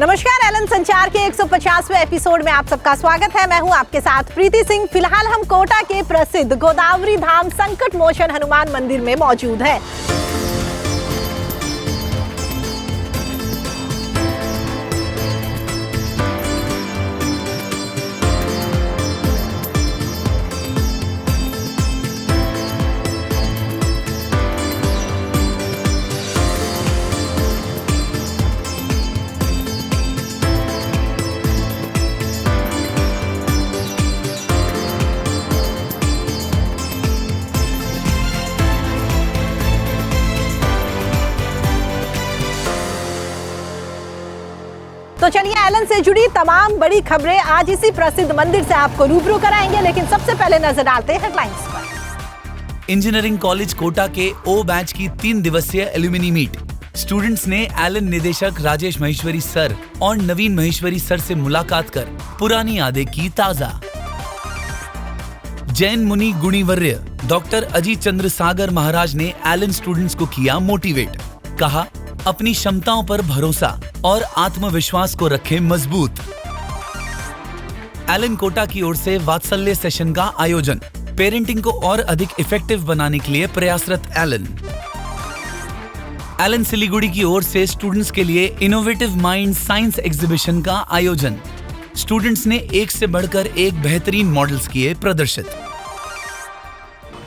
नमस्कार, एलन संचार के 150वें एपिसोड में आप सबका स्वागत है। मैं हूं आपके साथ प्रीति सिंह। फिलहाल हम कोटा के प्रसिद्ध गोदावरी धाम संकट मोचन हनुमान मंदिर में मौजूद है। तो चलिए, एलन से जुड़ी तमाम बड़ी खबरें आज इसी प्रसिद्ध मंदिर से आपको रूबरू कराएंगे, लेकिन सबसे पहले नजर डालते हैं हेडलाइंस पर। इंजीनियरिंग कॉलेज कोटा के ओ बैच की 3 दिवसीय एल्यूमिनी मीट। स्टूडेंट्स ने एलन निदेशक राजेश महेश्वरी सर और नवीन महेश्वरी सर से मुलाकात कर पुरानी यादें की ताजा। जैन मुनि गुणिवर्य डॉक्टर अजीत चंद्र सागर महाराज ने एलन स्टूडेंट्स को किया मोटिवेट। कहा, अपनी क्षमताओं पर भरोसा और आत्मविश्वास को रखें मजबूत। एलन कोटा की ओर से वात्सल्य सेशन का आयोजन। पेरेंटिंग को और अधिक इफेक्टिव बनाने के लिए प्रयासरत एलन सिलीगुड़ी की ओर से स्टूडेंट्स के लिए इनोवेटिव माइंड साइंस एग्जीबिशन का आयोजन। स्टूडेंट्स ने एक से बढ़कर एक बेहतरीन मॉडल्स किए प्रदर्शित।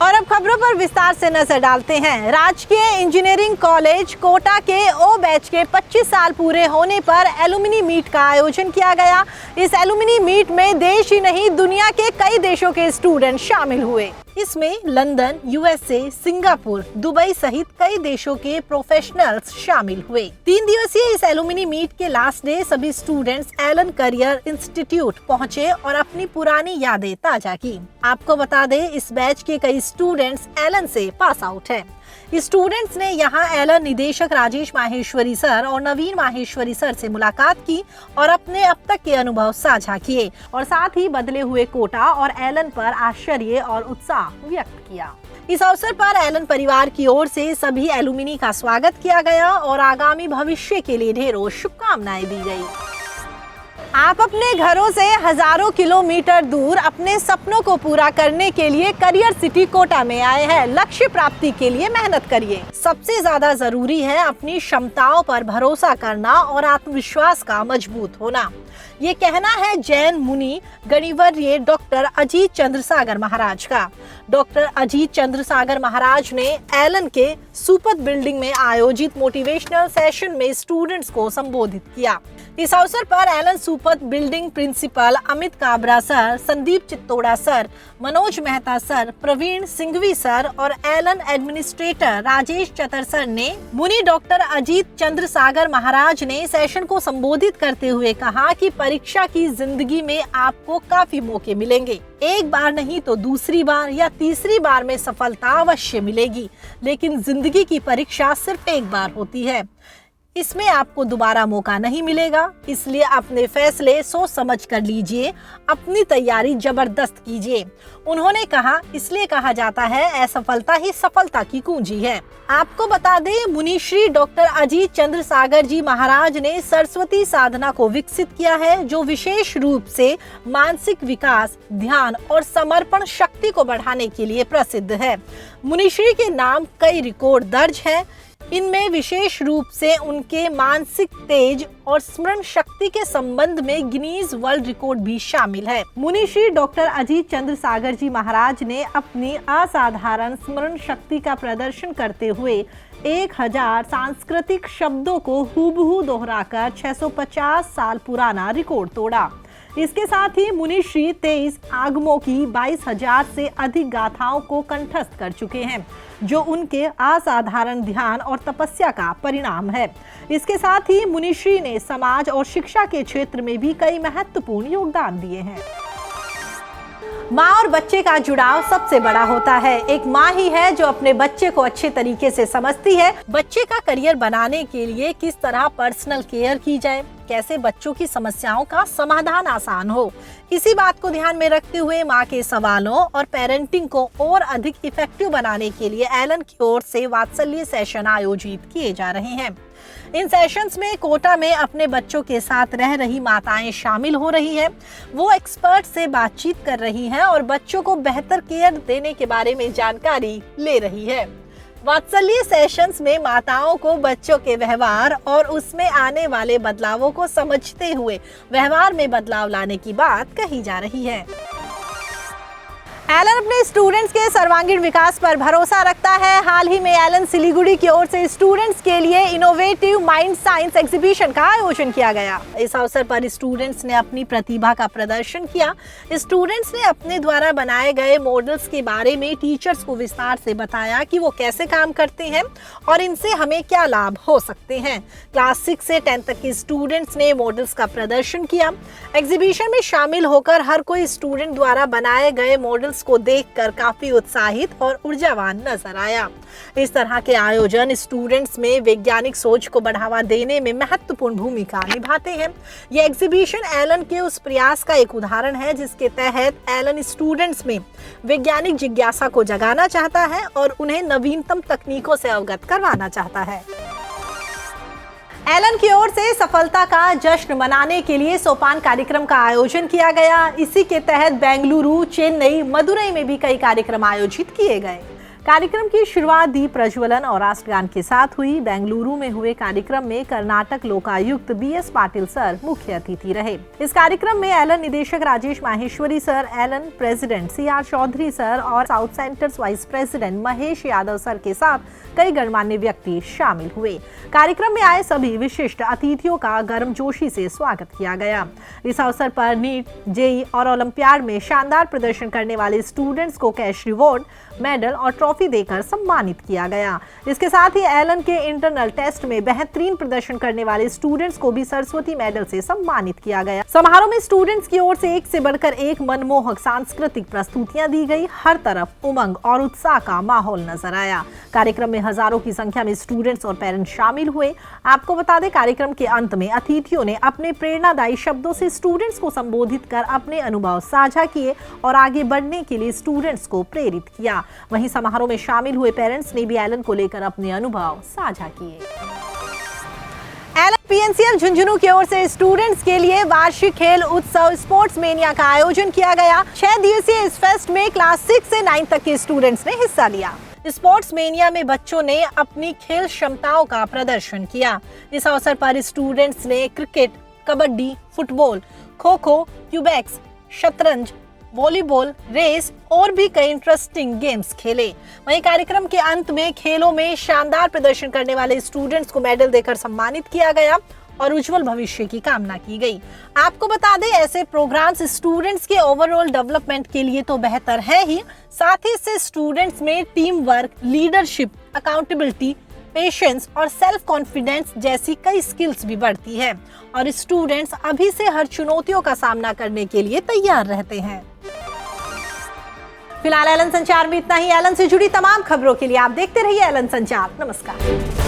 और अब खबरों पर विस्तार से नजर डालते हैं। राजकीय इंजीनियरिंग कॉलेज कोटा के ओ बैच के 25 साल पूरे होने पर एलुमिनी मीट का आयोजन किया गया। इस एलुमिनी मीट में देश ही नहीं, दुनिया के कई देशों के स्टूडेंट शामिल हुए। इसमें लंदन, यूएसए, सिंगापुर, दुबई सहित कई देशों के प्रोफेशनल्स शामिल हुए। 3 दिवसीय इस एलुमिनी मीट के लास्ट डे सभी स्टूडेंट्स एलन करियर इंस्टीट्यूट पहुंचे और अपनी पुरानी यादें ताजा की। आपको बता दें, इस बैच के कई स्टूडेंट्स एलन से पास आउट हैं। स्टूडेंट्स ने यहाँ एलन निदेशक राजेश माहेश्वरी सर और नवीन माहेश्वरी सर से मुलाकात की और अपने अब तक के अनुभव साझा किए और साथ ही बदले हुए कोटा और एलन पर आश्चर्य और उत्साह व्यक्त किया। इस अवसर पर एलन परिवार की ओर से सभी एलुमिनी का स्वागत किया गया और आगामी भविष्य के लिए ढेरों शुभकामनाएं दी गई। आप अपने घरों से हजारों किलोमीटर दूर अपने सपनों को पूरा करने के लिए करियर सिटी कोटा में आए हैं। लक्ष्य प्राप्ति के लिए मेहनत करिए। सबसे ज्यादा जरूरी है अपनी क्षमताओं पर भरोसा करना और आत्मविश्वास का मजबूत होना। ये कहना है जैन मुनि गणिवर्य डॉक्टर अजीत चंद्र सागर महाराज का। डॉक्टर अजीत चंद्र सागर महाराज ने एलन के सुपथ बिल्डिंग में आयोजित मोटिवेशनल सेशन में स्टूडेंट्स को संबोधित किया। इस अवसर पर Allen Supath building principal Amit Kabra sir, Sandeep Chittora sir, Manoj Mehta sir, Praveen Singhvi sir और Allen administrator Rajesh Chatar sir ने मुनि डॉक्टर अजीत चंद्र सागर महाराज ने सेशन को संबोधित करते हुए कहा कि परीक्षा की जिंदगी में आपको काफी मौके मिलेंगे। एक बार नहीं तो दूसरी बार या तीसरी बार में सफलता अवश्य मिलेगी, लेकिन जिंदगी की परीक्षा सिर्फ एक बार होती है। इसमें आपको दोबारा मौका नहीं मिलेगा, इसलिए अपने फैसले सोच समझ कर लीजिए, अपनी तैयारी जबरदस्त कीजिए। उन्होंने कहा, इसलिए कहा जाता है असफलता ही सफलता की कुंजी है। आपको बता दें, मुनिश्री डॉक्टर अजीत चंद्र सागर जी महाराज ने सरस्वती साधना को विकसित किया है, जो विशेष रूप से मानसिक विकास, ध्यान और समर्पण शक्ति को बढ़ाने के लिए प्रसिद्ध है। मुनिश्री के नाम कई रिकॉर्ड दर्ज है। इनमें विशेष रूप से उनके मानसिक तेज और स्मरण शक्ति के संबंध में गिनीज वर्ल्ड रिकॉर्ड भी शामिल है। मुनिश्री डॉक्टर अजीत चंद्र सागर जी महाराज ने अपनी असाधारण स्मरण शक्ति का प्रदर्शन करते हुए 1000 सांस्कृतिक शब्दों को हूबहू दोहराकर 650 साल पुराना रिकॉर्ड तोड़ा। इसके साथ ही मुनिश्री 23 आगमों की 22,000 से अधिक गाथाओं को कंठस्थ कर चुके हैं, जो उनके असाधारण ध्यान और तपस्या का परिणाम है। इसके साथ ही मुनिश्री ने समाज और शिक्षा के क्षेत्र में भी कई महत्वपूर्ण योगदान दिए हैं। माँ और बच्चे का जुड़ाव सबसे बड़ा होता है। एक माँ ही है जो अपने बच्चे को अच्छे तरीके से समझती है। बच्चे का करियर बनाने के लिए किस तरह पर्सनल केयर की जाए, कैसे बच्चों की समस्याओं का समाधान आसान हो, इसी बात को ध्यान में रखते हुए माँ के सवालों और पेरेंटिंग को और अधिक इफेक्टिव बनाने के लिए एलन की ओर से वात्सल्य सेशन आयोजित किए जा रहे हैं। इन सेशंस में कोटा में अपने बच्चों के साथ रह रही माताएं शामिल हो रही हैं। वो एक्सपर्ट से बातचीत कर रही हैं और बच्चों को बेहतर केयर देने के बारे में जानकारी ले रही है। वात्सल्य सेशंस में माताओं को बच्चों के व्यवहार और उसमें आने वाले बदलावों को समझते हुए व्यवहार में बदलाव लाने की बात कही जा रही है। एलन अपने स्टूडेंट्स के सर्वांगीण विकास पर भरोसा रखता है। हाल ही में एलन सिलीगुड़ी की ओर से स्टूडेंट्स के लिए इनोवेटिव माइंड साइंस एग्जीबिशन का आयोजन किया गया। इस अवसर पर स्टूडेंट्स ने अपनी प्रतिभा का प्रदर्शन किया। स्टूडेंट्स ने अपने द्वारा बनाए गए मॉडल्स के बारे में टीचर्स को विस्तार से बताया कि वो कैसे काम करते हैं और इनसे हमें क्या लाभ हो सकते हैं। क्लास 6 से 10 तक के स्टूडेंट्स ने मॉडल्स का प्रदर्शन किया। एग्जीबिशन में शामिल होकर हर कोई स्टूडेंट द्वारा बनाए गए मॉडल्स को देखकर काफी उत्साहित और ऊर्जावान नजर आया। इस तरह के आयोजन स्टूडेंट्स में वैज्ञानिक सोच को बढ़ावा देने में महत्वपूर्ण भूमिका निभाते हैं। ये एग्जीबिशन एलन के उस प्रयास का एक उदाहरण है जिसके तहत एलन स्टूडेंट्स में वैज्ञानिक जिज्ञासा को जगाना चाहता है और उन्हें नवीनतम तकनीकों से अवगत करवाना चाहता है। एलन की ओर से सफलता का जश्न मनाने के लिए सोपान कार्यक्रम का आयोजन किया गया। इसी के तहत बेंगलुरु, चेन्नई, मदुरई में भी कई कार्यक्रम आयोजित किए गए। कार्यक्रम की शुरुआत दीप प्रज्वलन और राष्ट्रगान के साथ हुई। बेंगलुरु में हुए कार्यक्रम में कर्नाटक लोकायुक्त BS पाटिल सर मुख्य अतिथि रहे। इस कार्यक्रम में एलन निदेशक Rajesh Maheshwari sir, Allen president CR Chaudhary sir और south centres vice president Mahesh Yadav sir के साथ कई गणमान्य व्यक्ति शामिल हुए। कार्यक्रम में आए सभी विशिष्ट अतिथियों का गर्मजोशी से स्वागत किया गया। इस अवसर पर नीट, JEE और ओलंपियाड में शानदार प्रदर्शन करने वाले स्टूडेंट्स को कैश रिवॉर्ड, मेडल और ट्रॉफी देकर सम्मानित किया गया। इसके साथ ही एलन के इंटरनल टेस्ट में बेहतरीन प्रदर्शन करने वाले स्टूडेंट्स को भी सरस्वती मेडल से सम्मानित किया गया। समारोह में स्टूडेंट्स की ओर से एक से बढ़कर एक मनमोहक सांस्कृतिक प्रस्तुतियां दी गई। हर तरफ उमंग और उत्साह का माहौल नजर आया। कार्यक्रम में हजारों की संख्या में स्टूडेंट्स और पेरेंट्स शामिल हुए। आपको बता दें, कार्यक्रम के अंत में अतिथियों ने अपने प्रेरणादायी शब्दों से स्टूडेंट्स को संबोधित कर अपने अनुभव साझा किए और आगे बढ़ने के लिए स्टूडेंट्स को प्रेरित किया। वहीं समारोह में शामिल हुए पेरेंट्स ने भी एलन को लेकर अपने अनुभव साझा किए। एलन PNCL झुंझुनू की ओर से स्टूडेंट्स के लिए वार्षिक खेल उत्सव स्पोर्ट्स मेनिया का आयोजन किया गया। 6 दिवसीय इस फेस्ट में क्लास 6 से 9 तक के स्टूडेंट्स ने हिस्सा लिया। स्पोर्ट्स मेनिया में बच्चों ने अपनी खेल क्षमताओं का प्रदर्शन किया। इस अवसर पर स्टूडेंट्स ने क्रिकेट, कबड्डी, फुटबॉल, खो-खो, क्यूबैक्स, शतरंज, वॉलीबॉल, रेस और भी कई इंटरेस्टिंग गेम्स खेले। वहीं कार्यक्रम के अंत में खेलों में शानदार प्रदर्शन करने वाले स्टूडेंट्स को मेडल देकर सम्मानित किया गया और उज्जवल भविष्य की कामना की गई। आपको बता दें, ऐसे प्रोग्राम्स स्टूडेंट्स के ओवरऑल डेवलपमेंट के लिए तो बेहतर है ही, साथ ही इससे स्टूडेंट्स में team work, leadership, accountability, patience और सेल्फ कॉन्फिडेंस जैसी कई स्किल्स भी बढ़ती है और स्टूडेंट्स अभी से हर चुनौतियों का सामना करने के लिए तैयार रहते हैं। फिलहाल एलन संचार में इतना ही। एलन से जुड़ी तमाम खबरों के लिए आप देखते रहिए एलन संचार। नमस्कार।